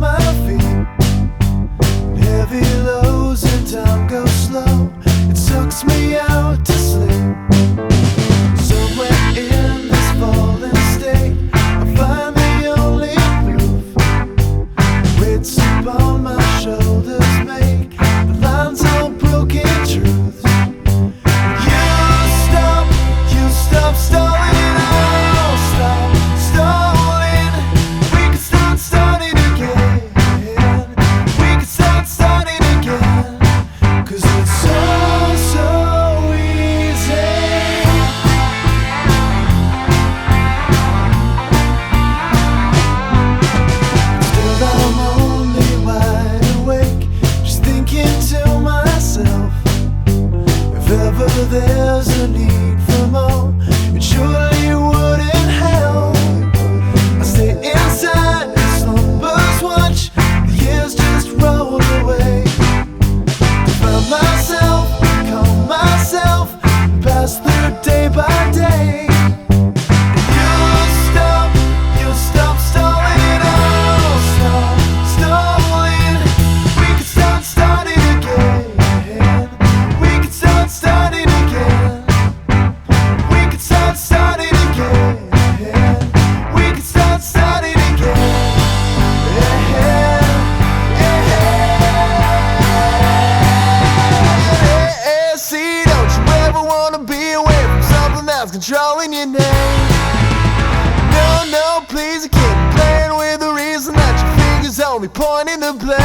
my feet. Heavy lows and time goes slow. It sucks me out to sleep. Somewhere in this fallen state, I find the only proof. Weights upon my shoulders make the lines all broken truths. You stop stalling. There's a need for more, it surely wouldn't help. I stay inside and slumbers watch the years just roll away. Find myself, calm myself, pass through day by day. You stop stalling, I'll stop stalling. We could start starting again. We could start starting again. We could start starting again. We could start starting again. See, don't you ever wanna be away from something that's controlling your name? No, please, I can't be playing with the reason that your fingers only pointing the blame.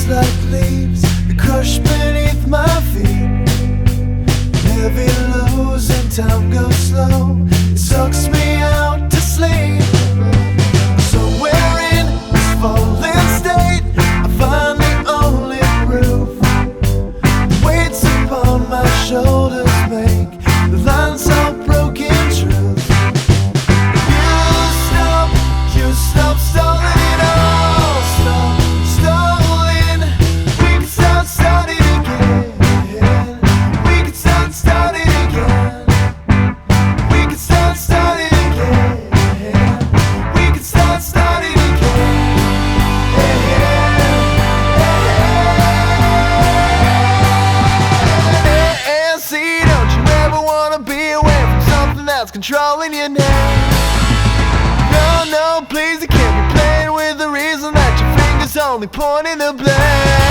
Like leaves that crush beneath my feet. Heavy lows and time goes slow. It sucks me out to sleep. Somewhere in this fallen state, I find the only proof. Weights upon my shoulders make the lines all broken truth. You stop stalling it all. Stop stalling. We can start starting again. We can start starting again. We can start starting again. We can start starting again. And see, don't you ever wanna be away from something that's controlling your name? No, please, I can't be playing with the reason that your fingers only pointing the blame.